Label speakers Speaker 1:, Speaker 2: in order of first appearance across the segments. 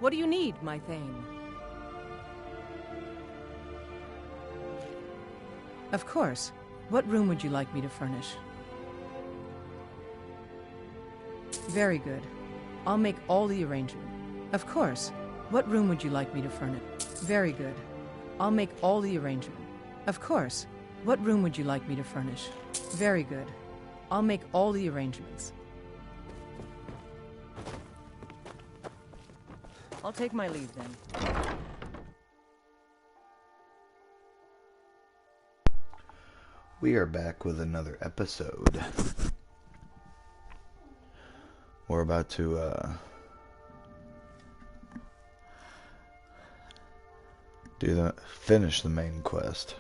Speaker 1: What do you need, my Thane?
Speaker 2: Of course. What room would you like me to furnish? Very good. I'll make all the arrangements. Of course. What room would you like me to furnish? Very good. I'll make all the arrangements. Of course. What room would you like me to furnish? Very good. I'll make all the arrangements.
Speaker 1: I'll take my leave then.
Speaker 3: We are back with another episode. We're about to finish the main quest.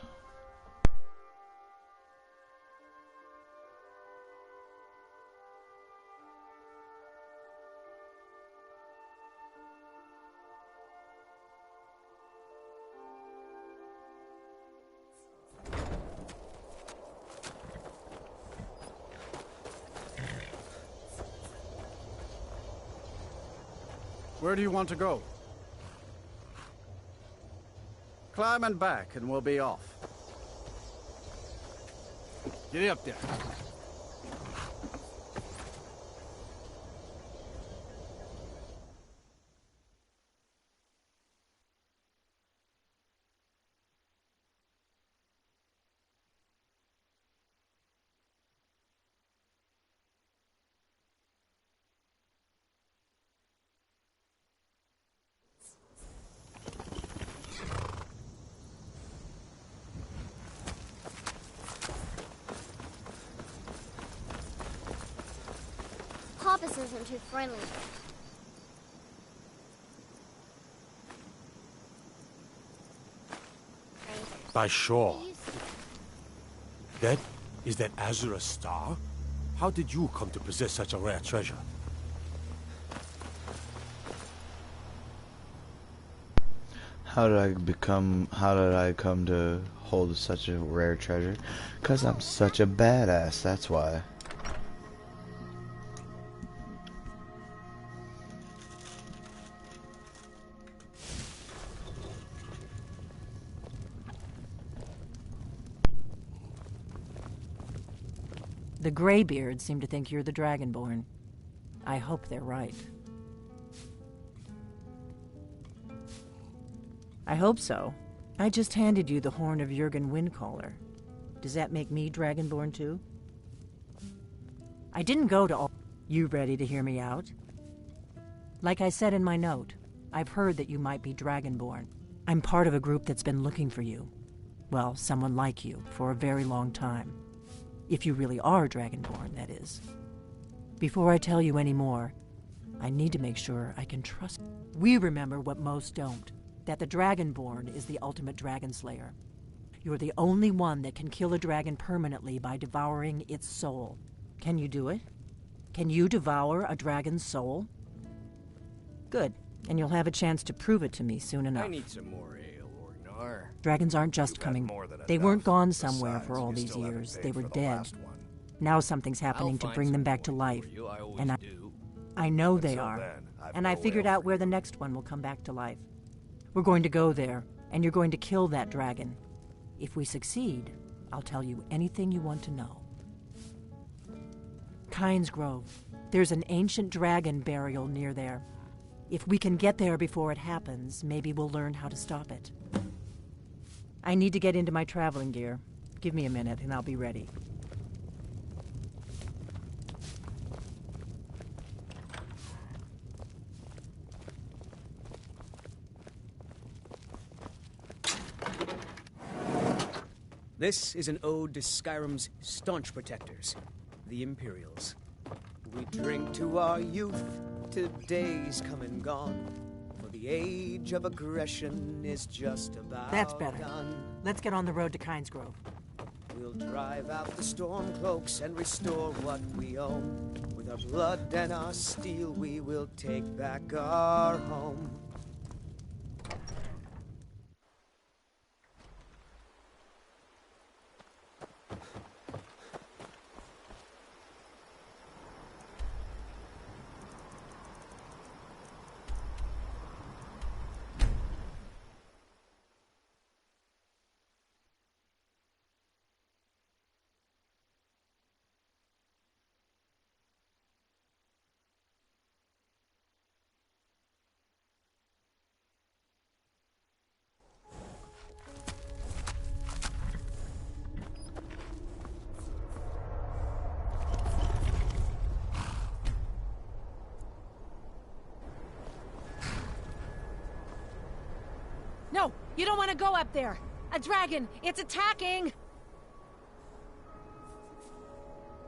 Speaker 4: Where do you want to go? Climb and back, and we'll be off. Get up there.
Speaker 5: Poppus isn't too friendly.
Speaker 6: By shore. Is that Azura's star? How did you come to possess such a rare treasure?
Speaker 3: How did I come to hold such a rare treasure? 'Cause I'm such a badass, that's why.
Speaker 1: The Greybeards seem to think you're the Dragonborn. I hope they're right. I hope so. I just handed you the horn of Jurgen Windcaller. Does that make me Dragonborn too? I didn't go to all... You ready to hear me out? Like I said in my note, I've heard that you might be Dragonborn. I'm part of a group that's been looking for you. Well, someone like you, for a very long time. If you really are Dragonborn, that is. Before I tell you any more, I need to make sure I can trust... We remember what most don't, that the Dragonborn is the ultimate dragon slayer. You're the only one that can kill a dragon permanently by devouring its soul. Can you do it? Can you devour a dragon's soul? Good, and you'll have a chance to prove it to me soon enough.
Speaker 7: I need some more ale, Orgnar.
Speaker 1: Dragons aren't just coming. They weren't gone somewhere for all these years. They were dead. Now something's happening to bring them back to life. And I know they are. And I figured out where the next one will come back to life. We're going to go there, and you're going to kill that dragon. If we succeed, I'll tell you anything you want to know. Kynes Grove. There's an ancient dragon burial near there. If we can get there before it happens, maybe we'll learn how to stop it. I need to get into my traveling gear. Give me a minute, and I'll be ready.
Speaker 7: This is an ode to Skyrim's staunch protectors, the Imperials. We drink to our youth, to days come and gone, for the age of aggression is just about
Speaker 1: That's better.
Speaker 7: done.
Speaker 1: Let's get on the road to Kynes Grove.
Speaker 7: We'll drive out the storm cloaks and restore what we own. With our blood and our steel, we will take back our home.
Speaker 1: You don't want to go up there! A dragon! It's attacking!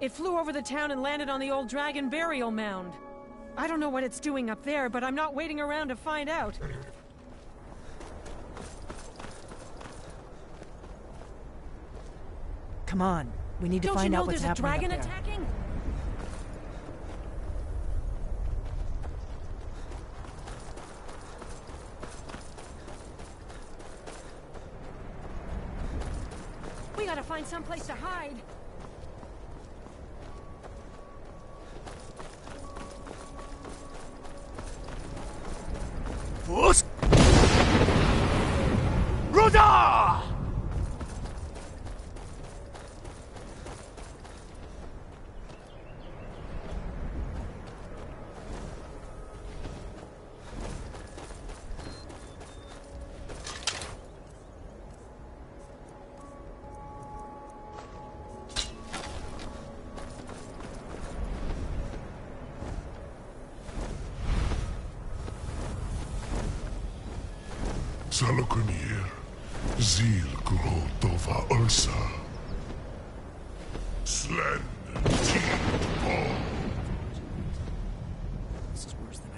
Speaker 1: It flew over the town and landed on the old dragon burial mound. I don't know what it's doing up there, but I'm not waiting around to find out. Come on. We need to find out what's happening up there. Don't you know there's a dragon attacking? We gotta find someplace to hide.
Speaker 6: What? Rhoda!
Speaker 8: Zalokunir, Zil Grotova Ursa. Slen T-Ball.
Speaker 7: This is worse than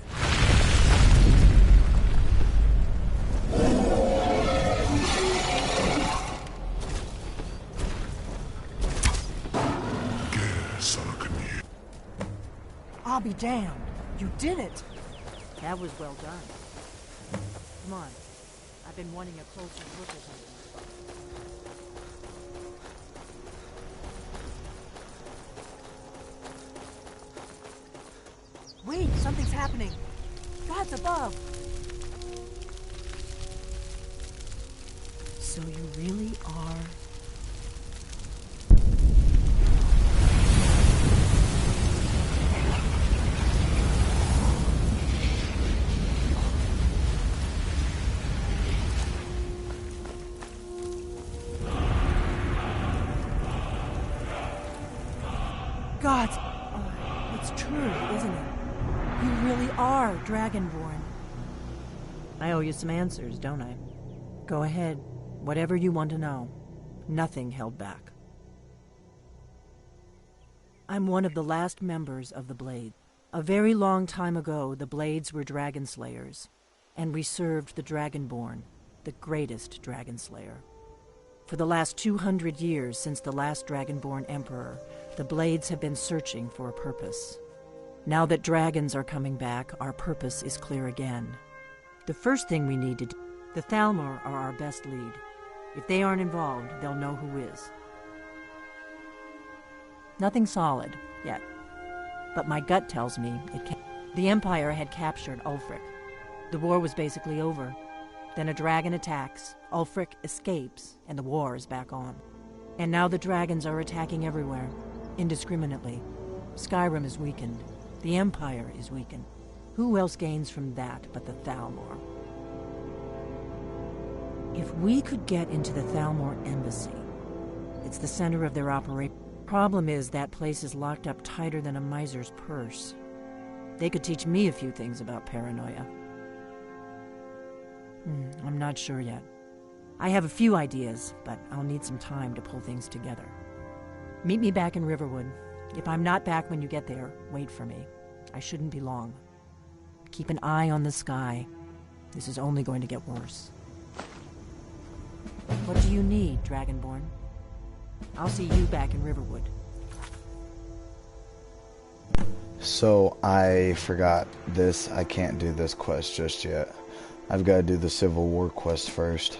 Speaker 8: Zalokunir.
Speaker 1: I'll be damned. You did it. That was well done. Come on. I've been wanting a closer look at her. Wait, something's happening. God's above. So you really are... Gods, it's true, isn't it? You really are Dragonborn. I owe you some answers, don't I? Go ahead. Whatever you want to know. Nothing held back. I'm one of the last members of the Blade. A very long time ago, the Blades were dragon slayers, and we served the Dragonborn, the greatest dragon slayer. For the last 200 years since the last Dragonborn Emperor, the Blades have been searching for a purpose. Now that dragons are coming back, our purpose is clear again. The first thing we need to do... The Thalmor are our best lead. If they aren't involved, they'll know who is. Nothing solid, yet. But my gut tells me it can... The Empire had captured Ulfric. The war was basically over. Then a dragon attacks, Ulfric escapes, and the war is back on. And now the dragons are attacking everywhere, indiscriminately. Skyrim is weakened. The Empire is weakened. Who else gains from that but the Thalmor? If we could get into the Thalmor embassy, it's the center of their operation. Problem is that place is locked up tighter than a miser's purse. They could teach me a few things about paranoia. I'm not sure yet. I have a few ideas, but I'll need some time to pull things together. Meet me back in Riverwood. If I'm not back when you get there, wait for me. I shouldn't be long. Keep an eye on the sky. This is only going to get worse. What do you need, Dragonborn? I'll see you back in Riverwood.
Speaker 3: So, I forgot this. I can't do this quest just yet. I've got to do the Civil War quest first.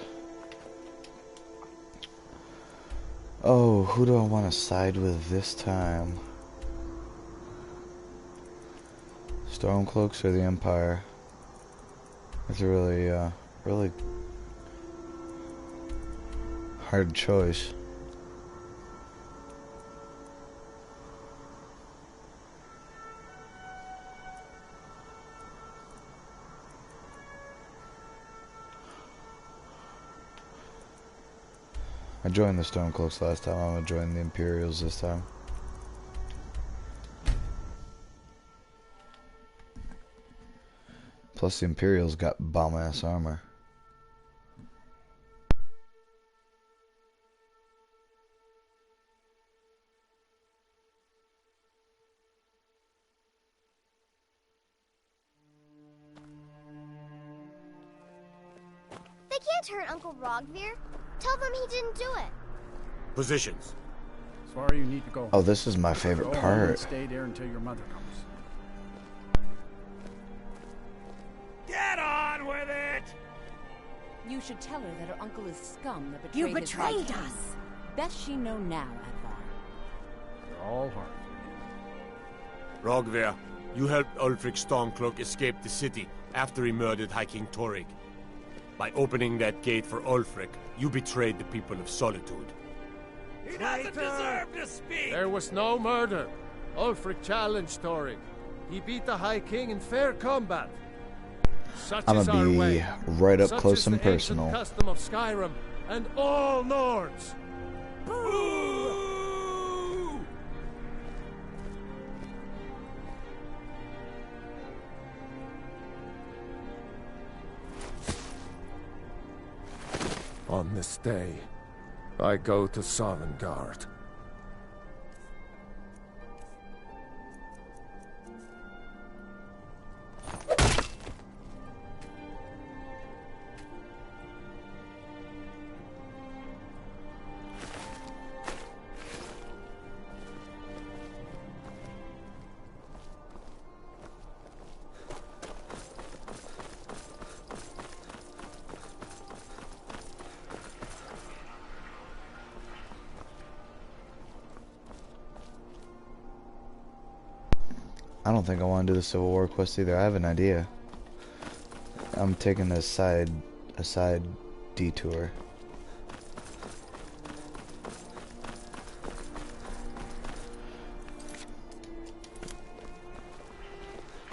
Speaker 3: Oh, who do I want to side with this time? Stormcloaks or the Empire? It's a really, really hard choice. I joined the Stormcloaks last time. I'm gonna join the Imperials this time. Plus the Imperials got bomb-ass armor.
Speaker 5: They can't hurt Uncle Rogvir. Tell them he didn't do it.
Speaker 6: Positions.
Speaker 4: Sorry, you need to go.
Speaker 3: Oh, this is my favorite
Speaker 4: Go home and
Speaker 3: part.
Speaker 4: stay there until your mother comes.
Speaker 6: Get on with it!
Speaker 9: You should tell her that her uncle is scum that betrayed
Speaker 10: You
Speaker 9: his
Speaker 10: betrayed
Speaker 9: wife.
Speaker 10: us!
Speaker 9: Best she know now, Advar.
Speaker 4: They're all hard.
Speaker 6: Rogver, you helped Ulfric Stormcloak escape the city after he murdered High King Torrig. By opening that gate for Ulfric, you betrayed the people of Solitude.
Speaker 11: He doesn't deserve to speak!
Speaker 12: There was no murder. Ulfric challenged Torrig. He beat the High King in fair combat. Such
Speaker 3: I'm
Speaker 12: is
Speaker 3: gonna
Speaker 12: our
Speaker 3: be
Speaker 12: way.
Speaker 3: right up
Speaker 12: Such
Speaker 3: close
Speaker 12: is
Speaker 3: and
Speaker 12: the ancient
Speaker 3: personal.
Speaker 12: custom of Skyrim and all Nords.
Speaker 11: Boo!
Speaker 12: On this day, I go to Sovngarde.
Speaker 3: I don't think I want to do the Civil War quest either. I have an idea. I'm taking a side detour.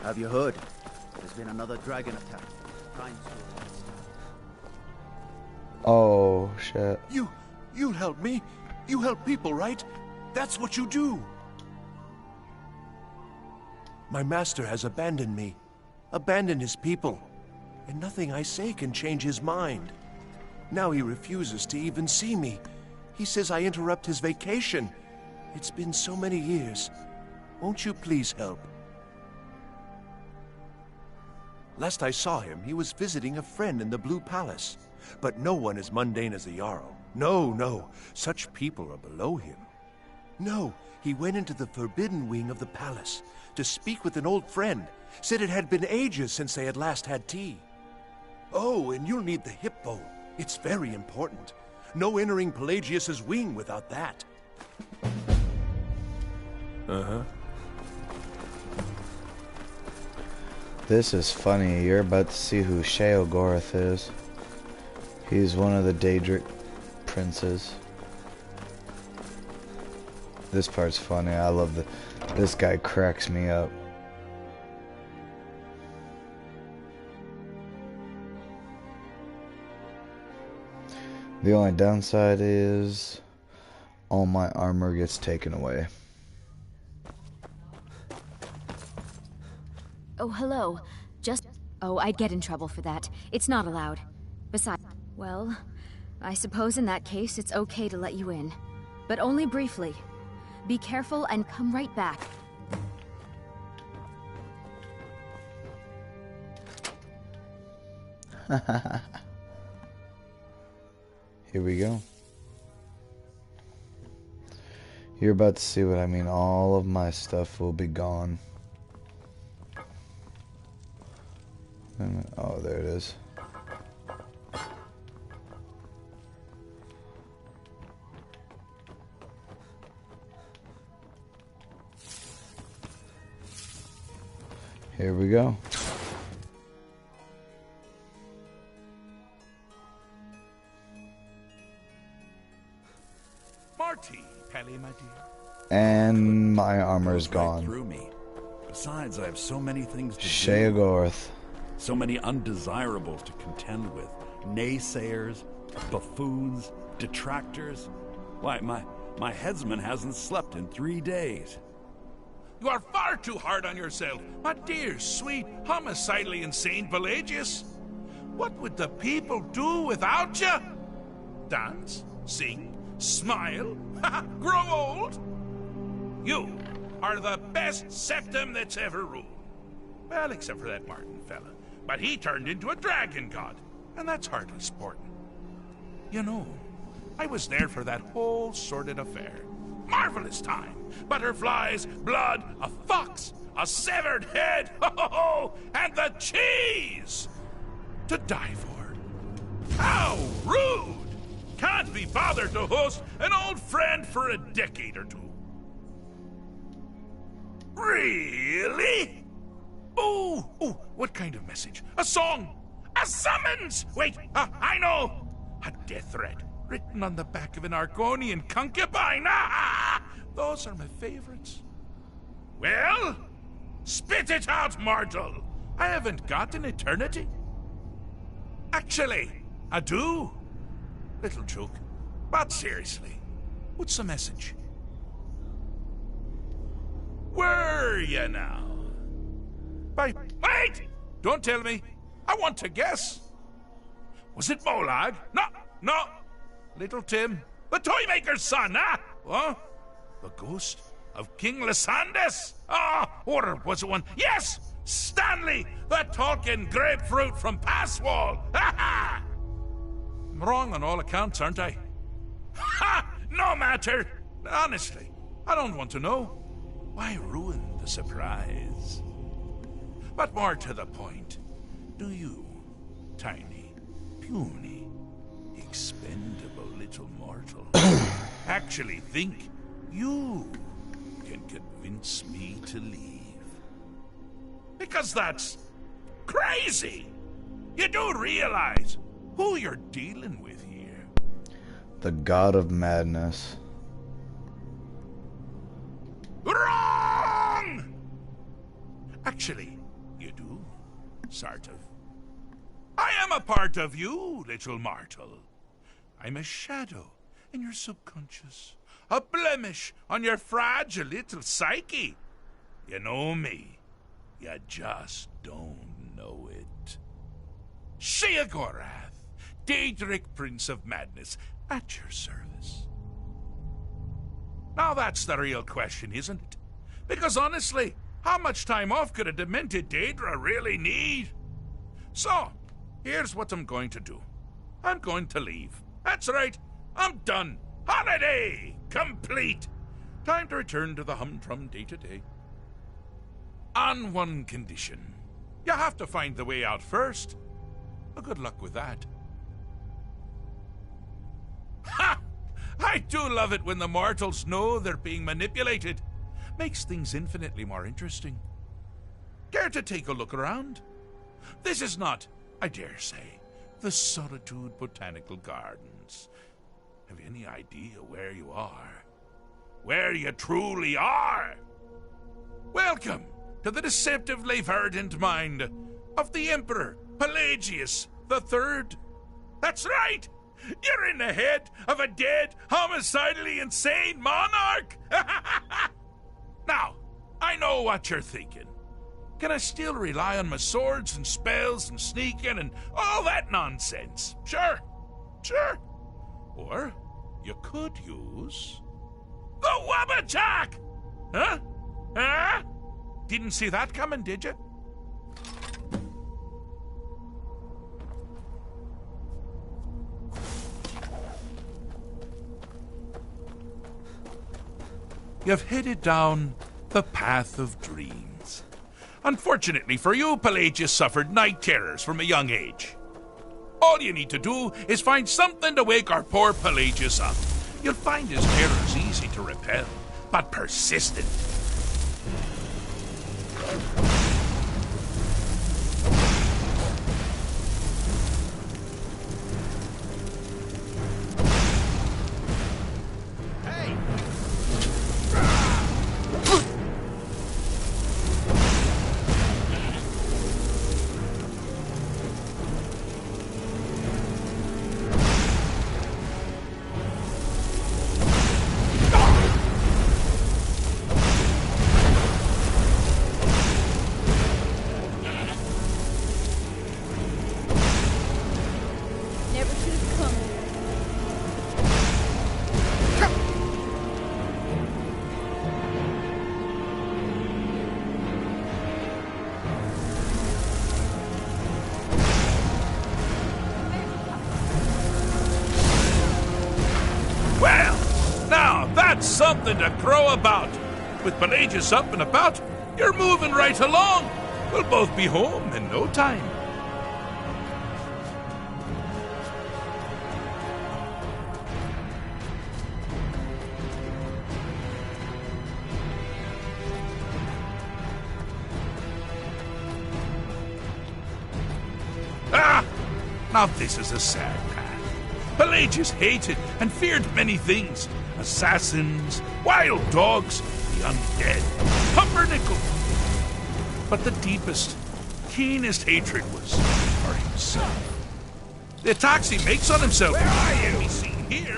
Speaker 4: Have you heard? There's been another dragon attack. Time's going.
Speaker 3: Oh shit.
Speaker 8: You help me. You help people, right? That's what you do. My master has abandoned me. Abandoned his people. And nothing I say can change his mind. Now he refuses to even see me. He says I interrupt his vacation. It's been so many years. Won't you please help? Last I saw him, he was visiting a friend in the Blue Palace. But no one as mundane as the Jarl. No, no. Such people are below him. No, he went into the forbidden wing of the palace to speak with an old friend. Said it had been ages since they had last had tea. Oh, and you'll need the hip bone. It's very important. No entering Pelagius's wing without that.
Speaker 12: Uh-huh.
Speaker 3: This is funny. You're about to see who Sheogorath is. He's one of the Daedric princes. This part's funny. I love this guy cracks me up. The only downside is all my armor gets taken away.
Speaker 10: Oh, hello. Oh, I'd get in trouble for that. It's not allowed. Besides, well, I suppose in that case it's okay to let you in. But only briefly. Be careful and come right back.
Speaker 3: Here we go. You're about to see what I mean. All of my stuff will be gone. Oh, there it is. Here we go.
Speaker 11: Marty, Pelly, my dear.
Speaker 3: And my armor's gone.
Speaker 11: Right through me. Besides, I have so many things to do.
Speaker 3: Sheogorath.
Speaker 11: So many undesirables to contend with. Naysayers, buffoons, detractors. Why, my headsman hasn't slept in 3 days.
Speaker 13: You are far too hard on yourself, my dear, sweet, homicidally insane Pelagius. What would the people do without you? Dance, sing, smile, grow old? You are the best septum that's ever ruled. Well, except for that Martin fella. But he turned into a dragon god. And that's hardly sporting. You know, I was there for that whole sordid affair. Marvelous time. Butterflies, blood, a fox, a severed head, and the cheese to die for. How rude! Can't be bothered to host an old friend for a decade or two. Really? Ooh, what kind of message? A song? A summons! Wait, I know! A death threat written on the back of an Argonian concubine. Those are my favorites. Well, spit it out, mortal. I haven't got an eternity. Actually, I do. Little joke. But seriously, what's the message? Were you now? Wait! Don't tell me. I want to guess. Was it Molag? No. Little Tim, the Toymaker's son, Huh? The ghost of King Lysandes? Or was it one? Yes! Stanley, the talking grapefruit from Passwall! I'm wrong on all accounts, aren't I? No matter! Honestly, I don't want to know. Why ruin the surprise? But more to the point, do you, tiny, puny, expendable little mortal, actually think you can convince me to leave? Because that's crazy! You do realize who you're dealing with here.
Speaker 3: The god of madness.
Speaker 13: Wrong! Actually, you do, sort of. I am a part of you, little mortal. I'm a shadow in your subconscious, a blemish on your fragile little psyche. You know me, you just don't know it. Sheogorath, Daedric Prince of Madness, at your service. Now that's the real question, isn't it? Because honestly, how much time off could a demented Daedra really need? So, here's what I'm going to do. I'm going to leave. That's right, I'm done. Holiday complete. Time to return to the humdrum day-to-day. On one condition. You have to find the way out first. Well, good luck with that. Ha! I do love it when the mortals know they're being manipulated. Makes things infinitely more interesting. Care to take a look around? This is not, I dare say, the Solitude Botanical Gardens. Have you any idea where you are? Where you truly are? Welcome to the deceptively verdant mind of the Emperor Pelagius III. That's right! You're in the head of a dead, homicidally insane monarch! Now, I know what you're thinking. Can I still rely on my swords and spells and sneaking and all that nonsense? Sure. Or you could use the Wabbajack! Huh? Didn't see that coming, did you? You've headed down the path of dreams. Unfortunately for you, Pelagius suffered night terrors from a young age. All you need to do is find something to wake our poor Pelagius up. You'll find his terrors easy to repel, but persistent. something to crow about. With Pelagius up and about, you're moving right along. We'll both be home in no time. Ah! Now this is a sad path. Pelagius hated and feared many things. Assassins, wild dogs, the undead, pumpernickel. But the deepest, keenest hatred was for himself. The attacks he makes on himself can be seen here.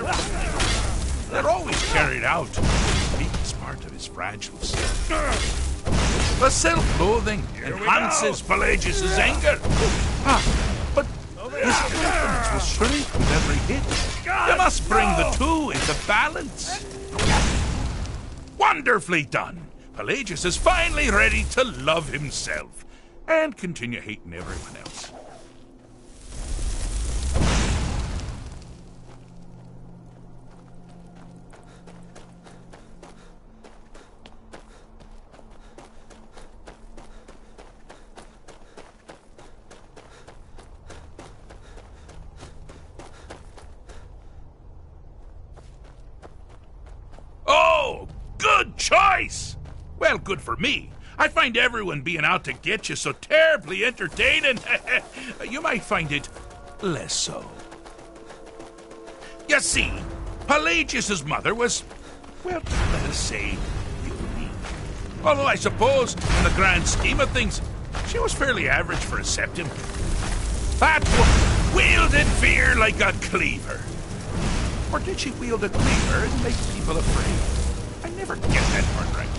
Speaker 13: They're always carried out the weakest part of his fragile self. The self-loathing enhances Pelagius' anger. But his confidence will shrink with every hit. You must bring the two into balance. Wonderfully done. Pelagius is finally ready to love himself and continue hating everyone else. Oh, good choice! Well, good for me. I find everyone being out to get you so terribly entertaining. You might find it less so. You see, Pelagius' mother was, well, let us say, unique. Although I suppose, in the grand scheme of things, she was fairly average for a septim. That woman wielded fear like a cleaver. Or did she wield a cleaver and make people afraid? I never get that part right.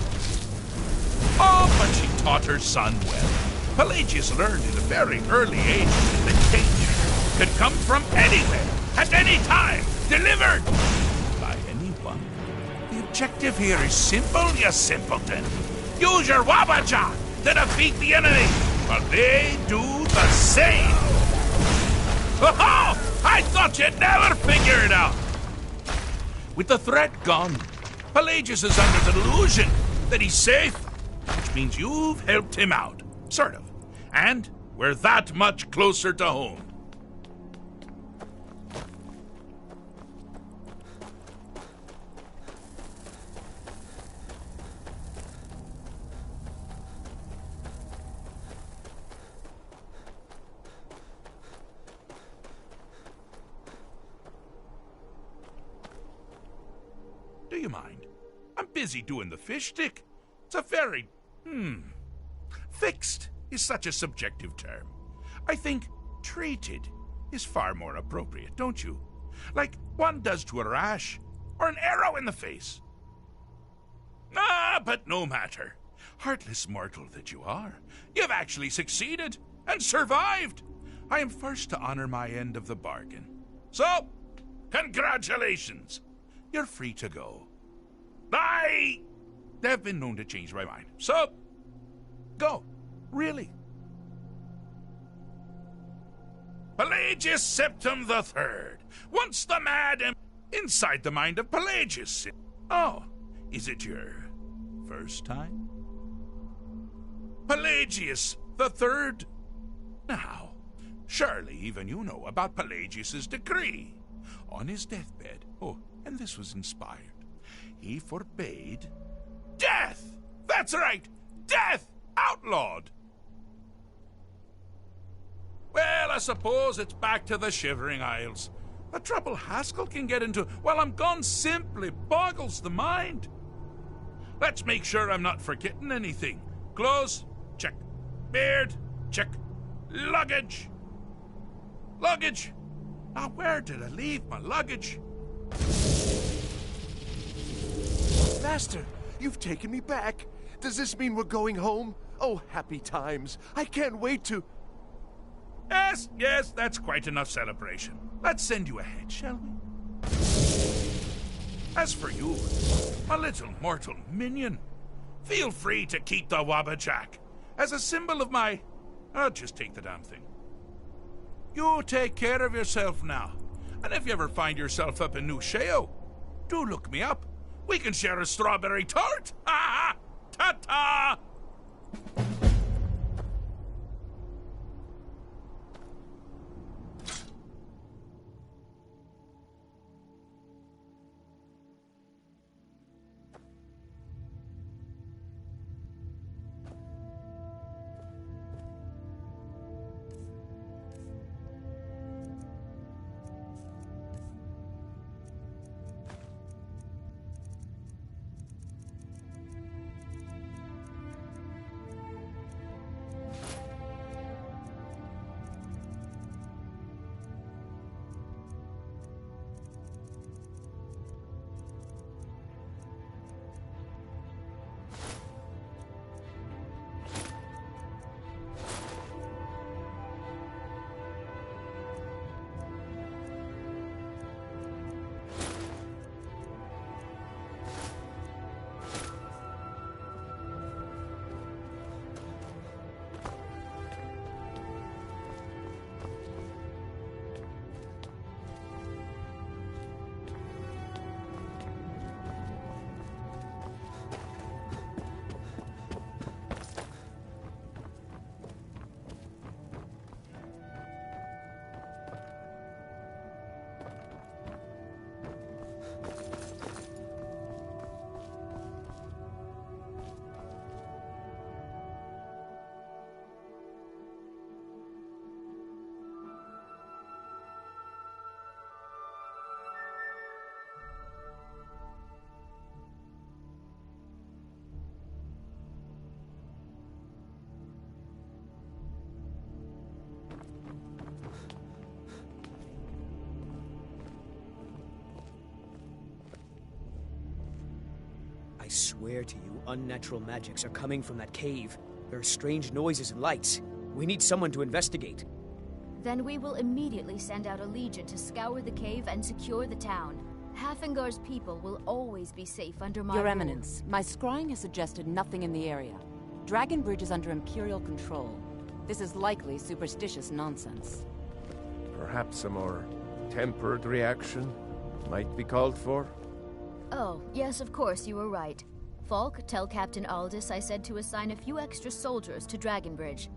Speaker 13: Oh, but she taught her son well. Pelagius learned at a very early age that danger could come from anywhere, at any time, delivered by anyone. The objective here is simple, you simpleton. Use your Wabaja to defeat the enemy, while they do the same. Oh, I thought you'd never figure it out. With the threat gone, Pelagius is under the delusion that he's safe, which means you've helped him out, sort of. And we're that much closer to home. Do you mind? I'm busy doing the fish stick. It's a very, fixed is such a subjective term. I think treated is far more appropriate, don't you? Like one does to a rash or an arrow in the face. Ah, but no matter. Heartless mortal that you are, you've actually succeeded and survived. I am first to honor my end of the bargain. So, congratulations. You're free to go. I have been known to change my mind. So, go. Really. Pelagius Septim the Third. Once the mad inside the mind of Pelagius. Oh, is it your first time? Pelagius the Third. Now, surely even you know about Pelagius's decree. On his deathbed, and this was inspired, he forbade death! That's right! Death! Outlawed! Well, I suppose it's back to the Shivering Isles. The trouble Haskell can get into while I'm gone simply boggles the mind. Let's make sure I'm not forgetting anything. Clothes? Check. Beard? Check. Luggage? Luggage? Now, where did I leave my luggage?
Speaker 8: Master, you've taken me back. Does this mean we're going home? Oh, happy times. I can't wait to...
Speaker 13: Yes, that's quite enough celebration. Let's send you ahead, shall we? As for you, my little mortal minion, feel free to keep the Wabajack as a symbol of my... just take the damn thing. You take care of yourself now. And if you ever find yourself up in New Sheo, do look me up. We can share a strawberry tart! Ha ha! Ta-ta!
Speaker 7: I swear to you, unnatural magics are coming from that cave. There are strange noises and lights. We need someone to investigate.
Speaker 10: Then we will immediately send out a legion to scour the cave and secure the town. Hafingar's people will always be safe under my
Speaker 9: Your
Speaker 10: rule.
Speaker 9: Eminence, my scrying has suggested nothing in the area. Dragon Bridge is under Imperial control. This is likely superstitious nonsense.
Speaker 12: Perhaps a more tempered reaction might be called for?
Speaker 10: Oh, yes, of course, you were right. Falk, tell Captain Aldous I said to assign a few extra soldiers to Dragon Bridge.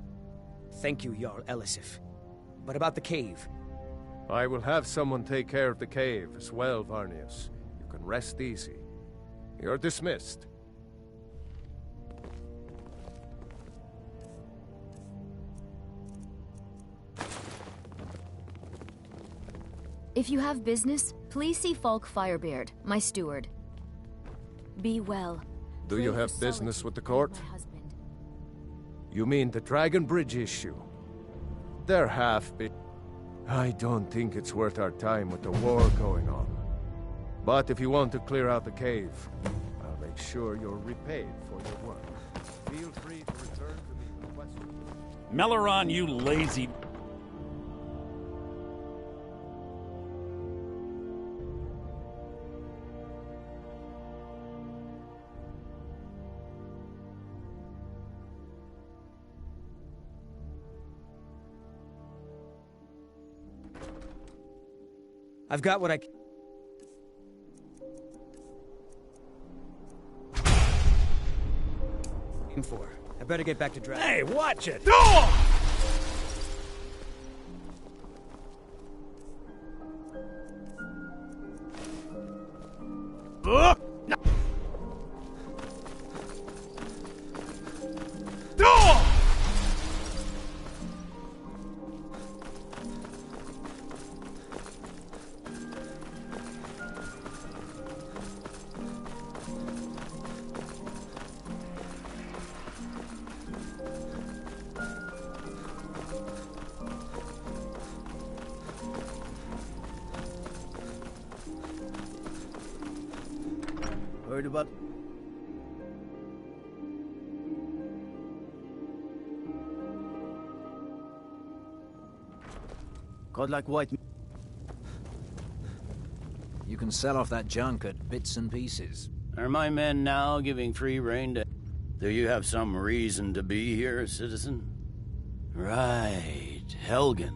Speaker 7: Thank you, Jarl Elisif. But about the cave?
Speaker 12: I will have someone take care of the cave as well, Varnius. You can rest easy. You're dismissed.
Speaker 10: If you have business, please see Falk Firebeard, my steward. Be well.
Speaker 12: Do you have business with the court? You mean the Dragon Bridge issue? There have been. I don't think it's worth our time with the war going on. But if you want to clear out the cave, I'll make sure you're repaid for your work. Feel free to return to me with questions.
Speaker 11: Meleron, you lazy...
Speaker 7: I've got what I... aim for. I better get back to Dragon.
Speaker 11: Hey, watch it!
Speaker 4: Heard about... God like white...
Speaker 14: You can sell off that junk at bits and pieces.
Speaker 15: Are my men now giving free rein to... Do you have some reason to be here, citizen? Right, Helgen.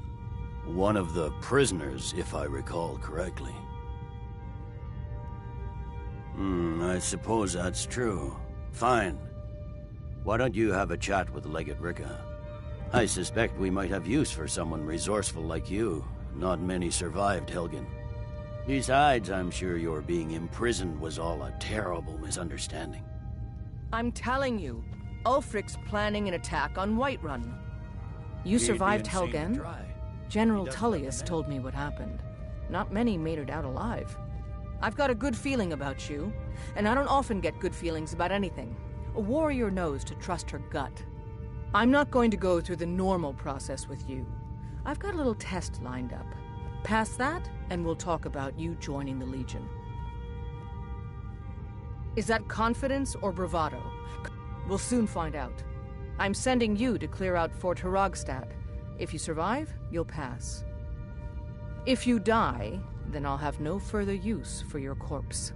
Speaker 15: One of the prisoners, if I recall correctly. I suppose that's true. Fine. Why don't you have a chat with Legate Ricka? I suspect we might have use for someone resourceful like you. Not many survived Helgen. Besides, I'm sure your being imprisoned was all a terrible misunderstanding.
Speaker 2: I'm telling you, Ulfric's planning an attack on Whiterun. You
Speaker 15: He'd
Speaker 2: survived
Speaker 15: be insane to
Speaker 2: Helgen?
Speaker 15: try.
Speaker 2: General Tullius told me what happened. Not many made it out alive. I've got a good feeling about you, and I don't often get good feelings about anything. A warrior knows to trust her gut. I'm not going to go through the normal process with you. I've got a little test lined up. Pass that, and we'll talk about you joining the Legion. Is that confidence or bravado? We'll soon find out. I'm sending you to clear out Fort Hrogstad. If you survive, you'll pass. If you die, then I'll have no further use for your corpse.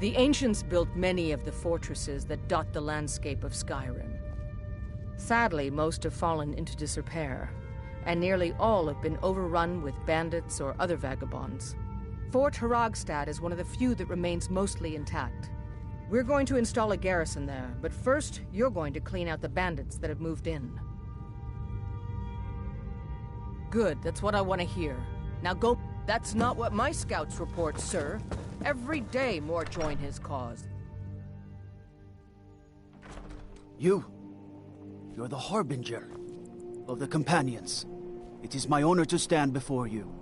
Speaker 2: The ancients built many of the fortresses that dot the landscape of Skyrim. Sadly, most have fallen into disrepair, and nearly all have been overrun with bandits or other vagabonds. Fort Hrogstad is one of the few that remains mostly intact. We're going to install a garrison there, but first, you're going to clean out the bandits that have moved in. Good, that's what I want to hear. Now go. That's not what my scouts report, sir. Every day more join his cause.
Speaker 4: You're the Harbinger of the Companions. It is my honor to stand before you.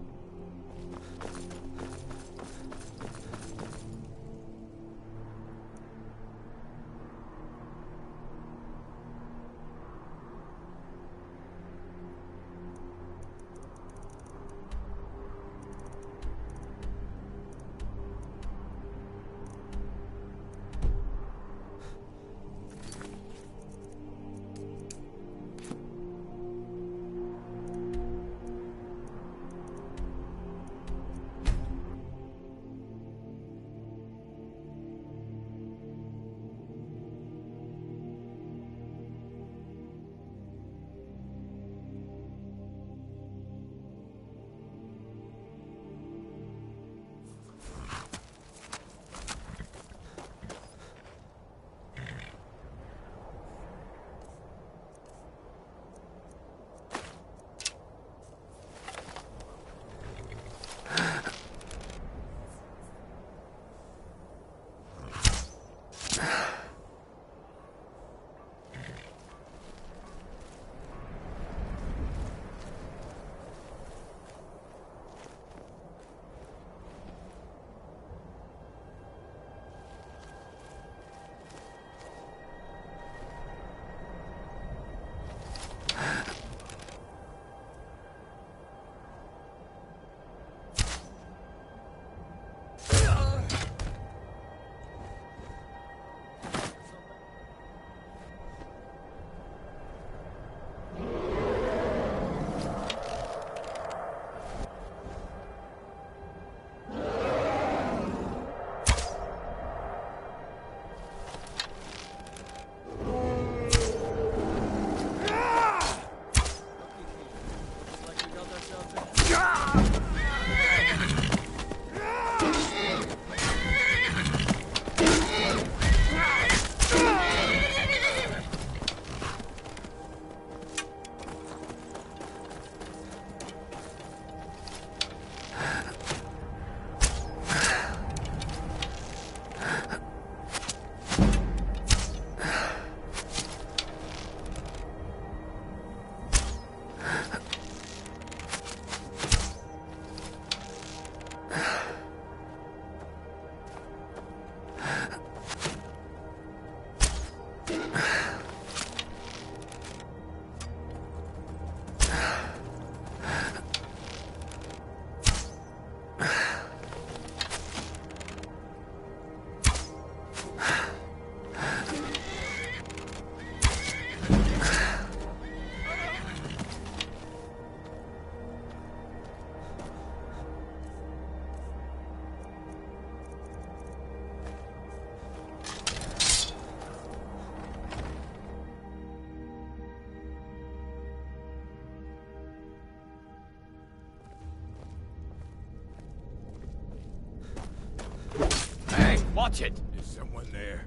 Speaker 16: Watch it!
Speaker 17: Is someone there?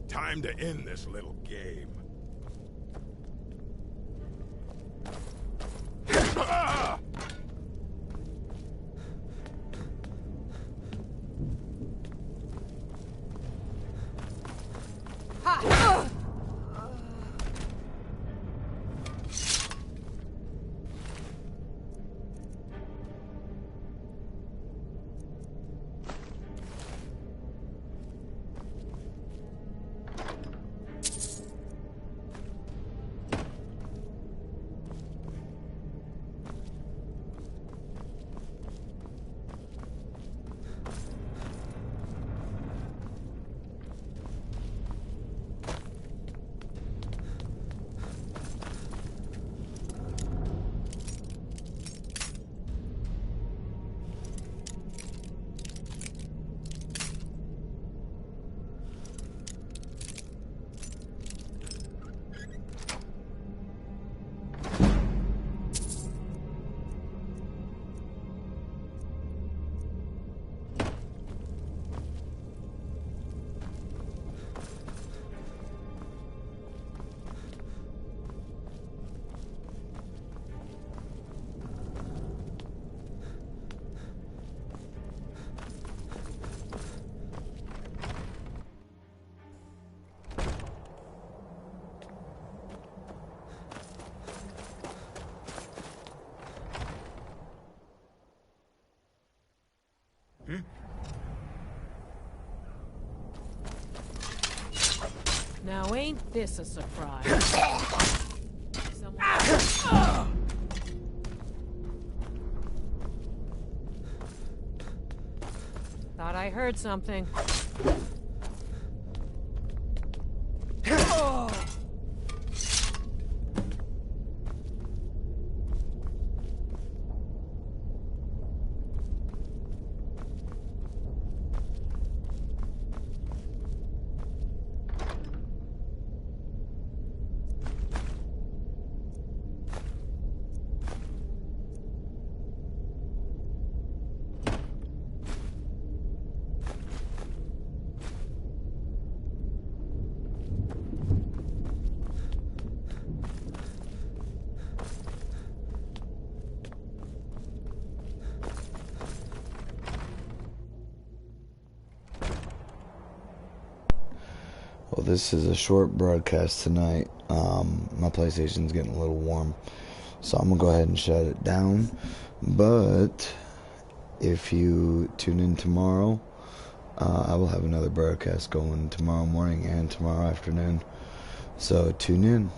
Speaker 17: Time to end this little game. Ah!
Speaker 1: Ha!
Speaker 18: Now ain't this a surprise? Thought I heard something.
Speaker 3: Well, this is a short broadcast tonight. My PlayStation's getting a little warm, so I'm gonna go ahead and shut it down. But if you tune in tomorrow, I will have another broadcast going tomorrow morning and tomorrow afternoon. So tune in.